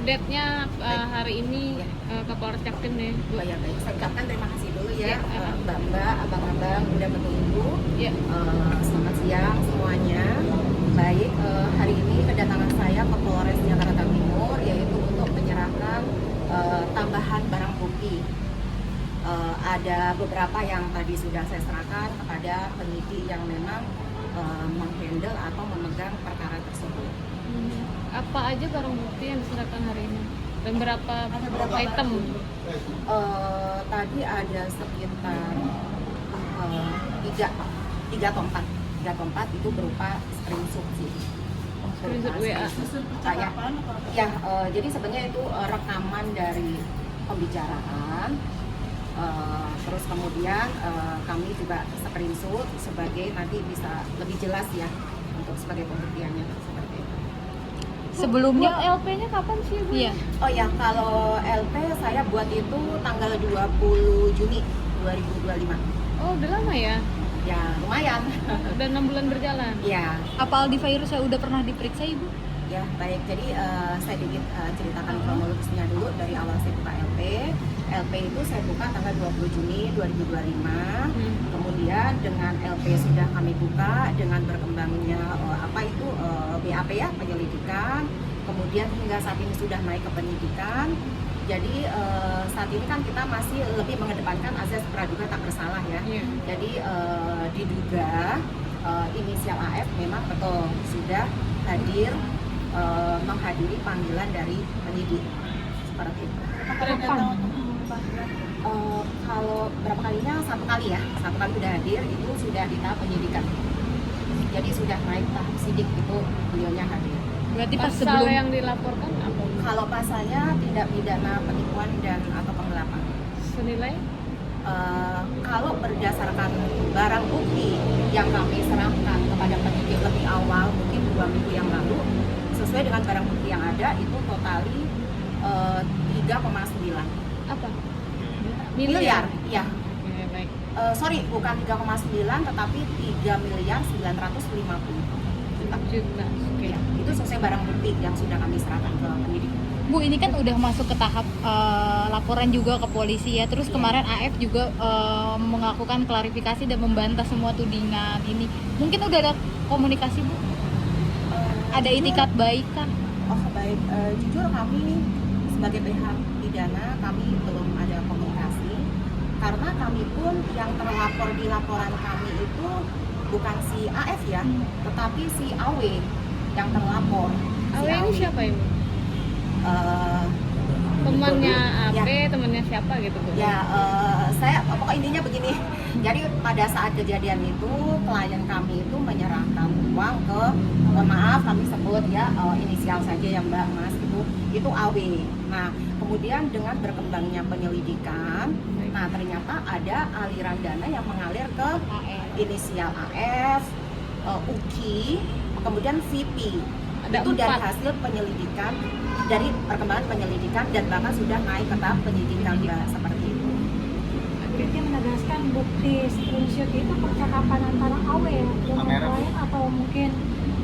update-nya hari ini ke Polres Jaktim nih, Bu. Oh ya baik, saya ucapkan terima kasih dulu ya, Ya, Mbak-mbak, abang-abang udah menunggu. Ya. Selamat siang semuanya. Baik, hari ini kedatangan saya ke Polres Jakarta Timur yaitu untuk menyerahkan tambahan barang bukti. Ada beberapa yang tadi sudah saya serahkan kepada penyidik yang memang menghandle atau memegang perkara tersebut. Apa aja barang bukti yang diserahkan hari ini? Dan berapa item? Tadi ada sekitar tiga atau empat itu berupa screenshot sih. Screenshot WA. Jadi sebenarnya itu rekaman dari pembicaraan. Terus kemudian kami juga screenshot sebagai nanti bisa lebih jelas ya untuk sebagai pembuktiannya seperti itu. Sebelumnya LP-nya kapan sih, Bu? Iya. Oh ya, kalau LP saya buat itu tanggal 20 Juni 2025. Oh, udah lama ya? Ya, lumayan. Udah 6 bulan berjalan. Ya, Apa Aldi Virus saya udah pernah diperiksa, Ibu? ya baik. Jadi saya sedikit ceritakan kronologisnya dulu dari awal saya buka LP. LP itu saya buka tanggal 20 Juni 2025. Kemudian dengan LP sudah kami buka dengan berkembangnya BAP ya, penyelidikan. Kemudian hingga saat ini sudah naik ke penyidikan. Jadi saat ini kan kita masih lebih mengedepankan azas praduga tak bersalah ya. Iya. Jadi diduga inisial AF memang betul sudah hadir menghadiri panggilan dari penyidik seperti itu. Kalau berapa kalinya? Satu kali sudah hadir, itu sudah di tahap penyidikan. Jadi sudah naik tahap sidik itu beliaunya hadir. Berarti pas Pasal sebelum yang dilaporkan apa? Kalau pasalnya tindak pidana penipuan dan atau penggelapan. Senilai? Kalau berdasarkan barang bukti yang kami serahkan kepada penyidik lebih awal, mungkin 2 minggu yang lalu, sesuai dengan barang bukti yang ada itu totali 3,9 Apa? miliar. Ya, Oke, baik. sorry, bukan 3,9 tetapi 3.950.000 juta. Juta. Oke. Ya, itu sesuai barang bukti yang sudah kami serahkan ke penyidik. Bu, ini kan udah masuk ke tahap laporan juga ke polisi ya. Terus kemarin AF juga melakukan klarifikasi dan membantah semua tudingan ini. Mungkin udah ada komunikasi, Bu? Ada itikat baik kan? Oh baik, jujur kami sebagai pihak pidana kami belum ada komunikasi karena kami pun yang terlapor di laporan kami itu bukan si AF ya, tetapi si AW yang terlapor. AW ini siapa, Ibu? Temannya AP, Ya. temannya siapa gitu, Bu? Ya, saya pokok intinya begini. Jadi pada saat kejadian itu klien kami itu menyerahkan uang ke, mohon maaf kami sebut ya inisial saja ya Mbak Mas itu AW. Nah kemudian dengan berkembangnya penyelidikan, nah ternyata ada aliran dana yang mengalir ke inisial AF, UKI, kemudian VP. Ada Itu dari 4. hasil penyelidikan, dari perkembangan penyelidikan dan bahkan sudah naik ke tahap penyidikan Mbak, seperti itu. Berarti menegaskan bukti screenshot itu percakapan antara AW ya dengan klien atau mungkin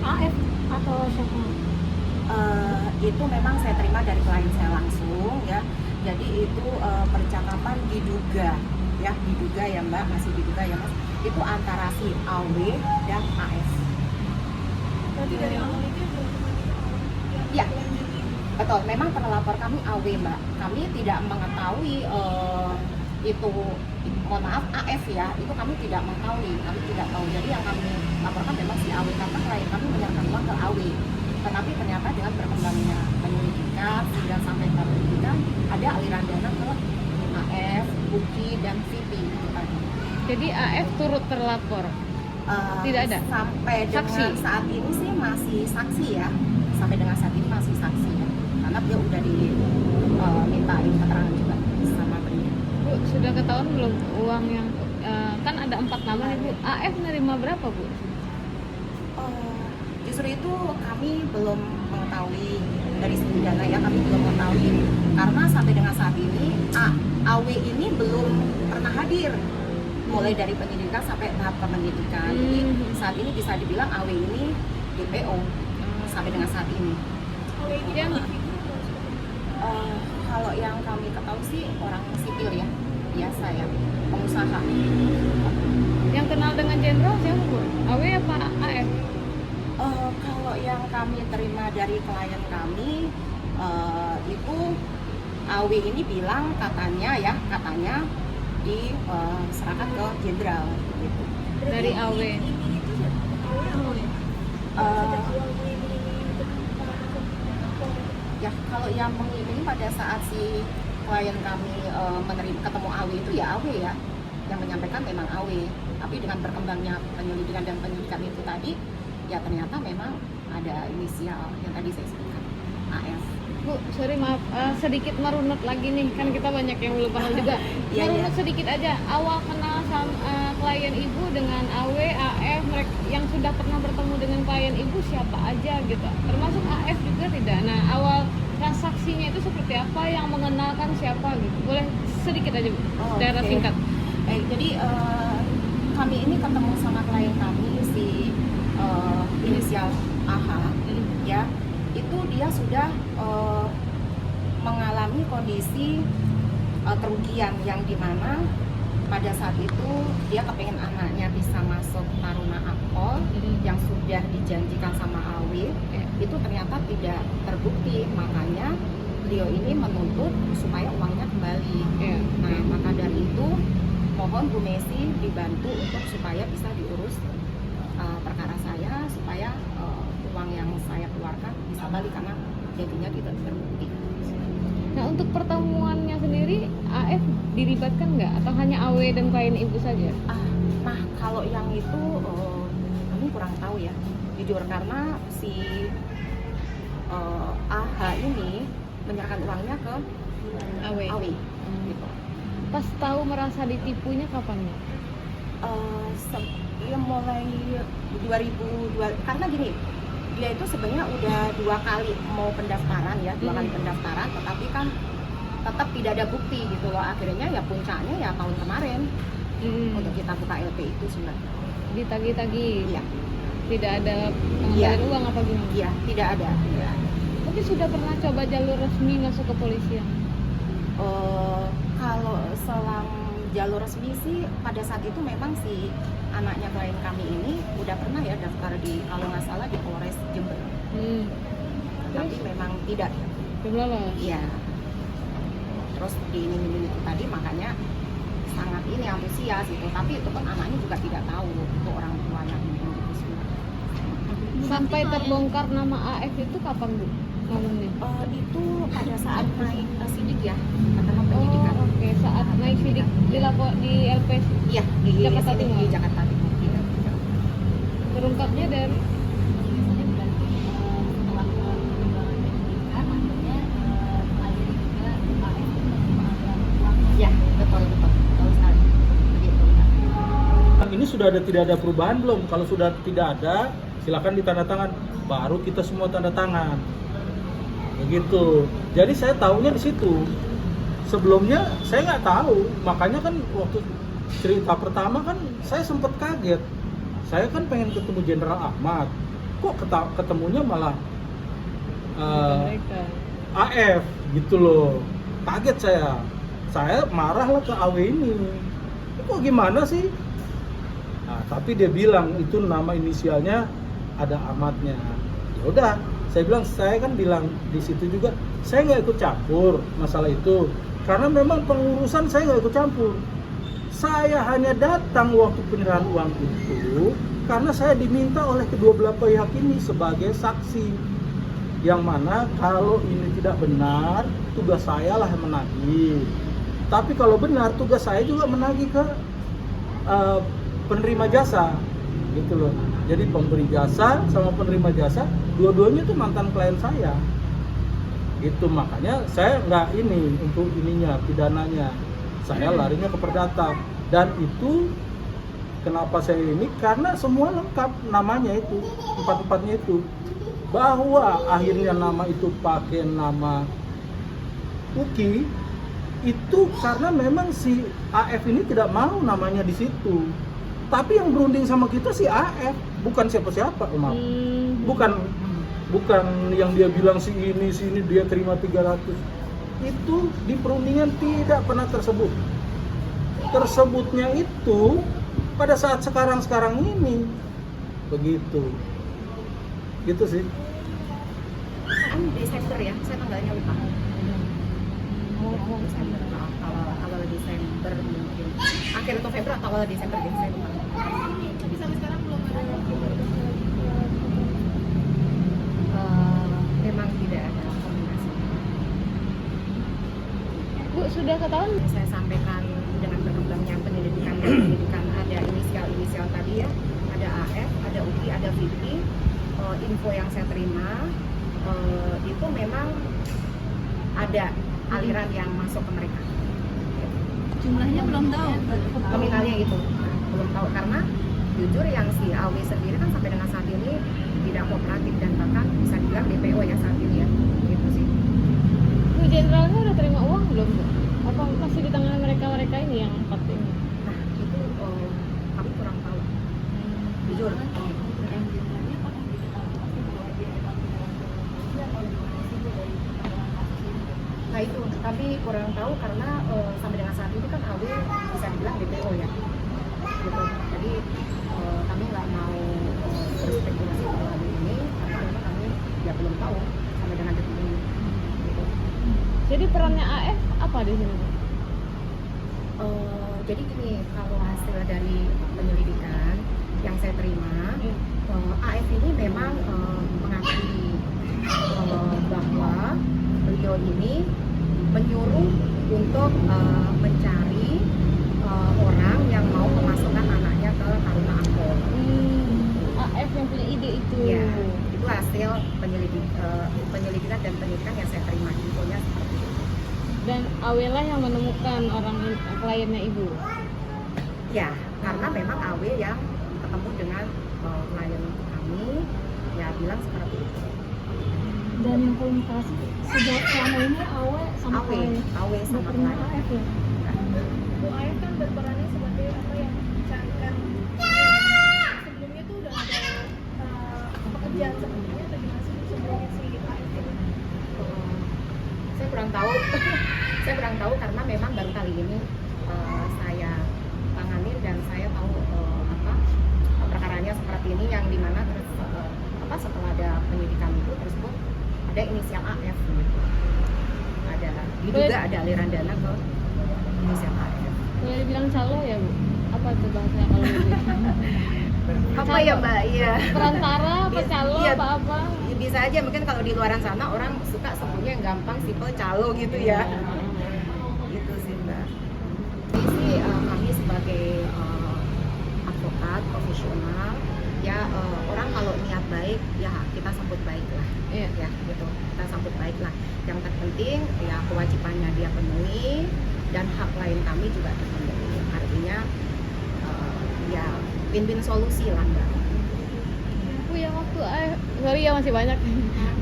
AF atau siapa? Itu memang saya terima dari klien saya langsung ya. Jadi itu percakapan diduga ya Mbak, masih diduga ya Mas. Itu antara si AW dan AF. Berarti dari awal itu Ya, betul. Memang terlapor kami AW Mbak. Kami tidak mengetahui itu, mohon maaf AF ya, itu kami tidak mengetahui, kami tidak tahu. Jadi yang kami laporkan memang si AW karena klien kami menyerahkan uang ke AW. Tetapi ternyata dengan berkembangnya penyelidikan hingga sampai ke penyidikan ada aliran dana ke AF, UKI dan VP itu tadi. Jadi AF turut terlapor. Tidak ada? Sampai dengan Saksi? saat ini sih masih saksi ya. Sampai dengan saat ini masih saksi ya. Karena dia udah dimintain keterangan juga sama penyidik. Bu, sudah ketahuan belum uang yang kan ada 4 nama nih, Bu. AF nerima berapa, Bu? Justru itu kami belum mengetahui dari segi dana ya, kami belum mengetahui karena sampai dengan saat ini AW ini belum pernah hadir mulai dari penyidikan sampai tahap penyidikan. Jadi saat ini bisa dibilang AW ini DPO sampai dengan saat ini. AW ini Yang Kalau yang kami ketahui sih orang sipil ya, biasa ya, pengusaha. Yang kenal dengan jenderal siapa bu? AW apa AF? Kalau yang kami terima dari klien kami itu AW ini bilang katanya diserahkan ke jenderal gitu. Dari AW. Eh, ya kalau yang mengiming pada saat si klien kami menerima ketemu AW itu ya AW ya, yang menyampaikan memang AW. Tapi dengan berkembangnya penyelidikan dan penyidikan itu tadi, ya ternyata memang ada inisial yang tadi saya sebutkan, AF. Bu, sorry maaf, sedikit merunut lagi nih, kan kita banyak yang belum paham juga. Iya, Merunut iya. sedikit aja, awal kenal sama klien ibu dengan AW, AF, mereka yang sudah pernah bertemu dengan klien ibu siapa aja gitu, termasuk AF juga tidak. Nah, awal transaksinya itu seperti apa, yang mengenalkan siapa gitu, boleh sedikit aja bu, Oh, secara oke. singkat. Jadi kami ini ketemu sama klien kami si inisial AH ya, itu dia sudah mengalami kondisi kerugian yang dimana pada saat itu dia kepengen anaknya bisa masuk Taruna Akpol yang sudah dijanjikan sama AW, itu ternyata tidak terbukti, makanya beliau ini menuntut supaya uangnya kembali. Iya. Nah, maka dari itu mohon Bu Messi dibantu untuk supaya bisa diurus perkara saya, supaya uang yang saya keluarkan bisa balik karena jadinya tidak terbukti. Nah, untuk pertemuannya sendiri AF dilibatkan nggak atau hanya AW dan klien ibu saja? Nah, kalau yang itu kami kurang tahu ya, jujur, karena si AH ini menyerahkan uangnya ke AW. AW gitu. Pas tahu merasa ditipunya kapan ya? Dia mulai 2002, karena gini, dia itu sebenarnya udah 2 kali mau pendaftaran ya, 2 kali pendaftaran, tetapi kan tetap tidak ada bukti gitu loh. Akhirnya ya puncaknya ya tahun kemarin untuk kita buka LP itu sebenarnya. Ditagi-tagi. Iya, Tidak ada pengembalian uang apa gimana? iya, tidak ada. Tapi sudah pernah coba jalur resmi masuk ke polisian? Kalau selang jalur resmi sih pada saat itu memang si anaknya klien kami ini udah pernah ya daftar di, kalau nggak salah, di Polres Jember, tapi memang tidak. Belum lolos. Iya. Terus di ini itu tadi, makanya sangat ini antusias gitu. Tapi itu kan anaknya juga tidak tahu itu orang tuanya ini gitu semua. Sampai terbongkar nama AF itu kapan bu? Momennya? Itu pada saat naik sidik ya, pertama penyidikan. Oh, oke. Saat naik sidik di LP Iya, di Jakarta sini, Timur. di Jakarta Timur. Iya. terungkapnya dari Iya, betul sekali. Begitu. Ini sudah tidak ada perubahan belum? Kalau sudah tidak ada, silakan ditandatangan. Baru kita semua tanda tangan. Begitu. Jadi saya tahunya di situ. Sebelumnya saya nggak tahu. Makanya kan waktu cerita pertama kan saya sempat kaget. Saya kan pengen ketemu Jenderal Ahmad. Kok ketemunya malah mereka. AF gitu loh. Kaget saya. Saya marah lah ke AW ini. Kok gimana sih? Nah, tapi dia bilang itu nama inisialnya ada Ahmadnya. Ya udah, saya kan bilang di situ juga, saya nggak ikut campur masalah itu, karena memang pengurusan saya nggak ikut campur. Saya hanya datang waktu penyerahan uang itu karena saya diminta oleh kedua belah pihak ini sebagai saksi, yang mana kalau ini tidak benar, tugas saya lah yang menagih. Tapi kalau benar, tugas saya juga menagih ke penerima jasa, gitu loh. Jadi pemberi jasa sama penerima jasa, dua-duanya itu mantan klien saya, gitu. Makanya saya nggak ini untuk ininya, pidananya, saya larinya ke perdata. Dan itu kenapa saya ini, karena semua lengkap namanya itu, empat-empatnya itu. Bahwa akhirnya nama itu pakai nama Uki, itu karena memang si AF ini tidak mau namanya di situ. Tapi yang berunding sama kita si AF, bukan siapa-siapa, maaf. Bukan yang dia bilang si ini dia terima 300. itu di perundingan tidak pernah tersebut. Tersebutnya itu pada saat sekarang ini, begitu, gitu sih. Kan Desember ya, saya tanggalnya lupa. Awal Desember, awal Desember mungkin. Akhir November atau awal Desember ya, saya lupa. Tapi sampai sekarang belum ada komunikasi. Memang tidak ada komunikasi. Bu, sudah ketahuan Saya sampaikan dengan berkembangnya penyelidikan ada inisial tadi ya, ada AF, ada UI, ada VP. Info yang saya terima itu memang ada aliran yang masuk ke mereka. Jumlahnya belum tahu. Nominalnya itu belum tahu, karena jujur yang si AW sendiri kan sampai dengan saat ini tidak kooperatif dan bahkan bisa dibilang DPO ya saat ini ya, gitu sih. Bu Jenderalnya udah terima uang belum, Bu? Apa masih di tangan mereka ini yang 4 ini? Nah itu kami kurang tahu, jujur. Nah itu kami kurang tahu karena sampai dengan saat ini kan AW bisa dibilang DPO ya, gitu. Jadi kami nggak mau berspekulasi pada hal ini karena memang kami ya belum tahu sampai dengan detik ini. Gitu. Jadi perannya AF apa di sini, Bu? Jadi gini, kalau hasil dari penyelidikan yang saya terima, AF ini memang mengakui bahwa beliau ini menyuruh untuk mencari orang yang mau memasukkan anaknya ke Taruna Angko. AF yang punya ide itu. Ya, itu hasil penyelidikan dan penyidikan yang saya terima, infonya seperti itu. Dan AW lah yang menemukan orang kliennya Ibu. Ya, karena memang AW yang ketemu dengan klien kami, ya bilang seperti itu. Dan yang komunikasi sejauh selama ini AW sama AW klien. sama Pernah klien. AF ya. Bu AF kan berperannya sebagai apa yang mencarikan. Sebelumnya tuh udah ada pekerjaan sebelumnya atau gimana sih sebelumnya si AF ini? Saya kurang tahu. Saya kurang tahu karena memang baru kali ini saya tangani dan saya tahu perkaranya seperti ini, yang dimana terus setelah ada penyidikan itu tersebut ada inisial AF gitu. Ada diduga ada aliran dana ke inisial AF. Boleh dibilang calo ya, Bu? Apa tuh bahasanya kalau gitu? Apa ya Mbak? Iya. Perantara apa calo Iya. apa? Ya, bisa aja mungkin kalau di luaran sana orang suka sebutnya yang gampang simple calo gitu ya. Gitu sih Mbak. Ini sih kami sebagai advokat profesional ya, orang kalau niat baik ya kita sambut baik lah. Iya. Ya gitu, kita sambut baik lah. Yang terpenting ya kewajibannya dia penuhi dan hak lain kami juga terpenuhi. Artinya ya win-win solusi lah Mbak. Bu, yang waktu AF, sorry ya masih banyak.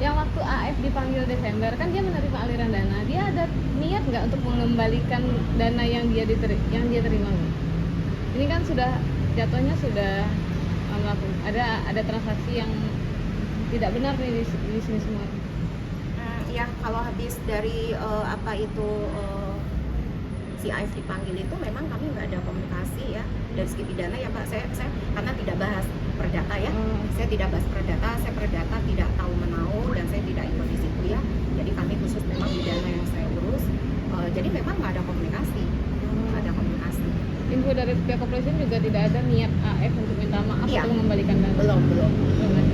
Yang waktu AF dipanggil Desember kan dia menerima aliran dana. Dia ada niat nggak untuk mengembalikan dana yang dia terima? Bu? Ini kan sudah jatuhnya sudah ada transaksi yang tidak benar nih di sini semua. Ya kalau habis dari si AF dipanggil itu memang kami nggak ada komunikasi ya dari segi pidana ya Mbak. Saya karena tidak bahas perdata ya, saya tidak bahas perdata, saya perdata tidak tahu menau dan saya tidak ikut di situ ya. Jadi kami khusus memang pidana yang saya urus. Jadi memang nggak ada komunikasi, nggak ada komunikasi. Info dari pihak kepolisian juga tidak ada niat AF untuk minta maaf Iya. atau mengembalikan dana. Belum. Belum ada.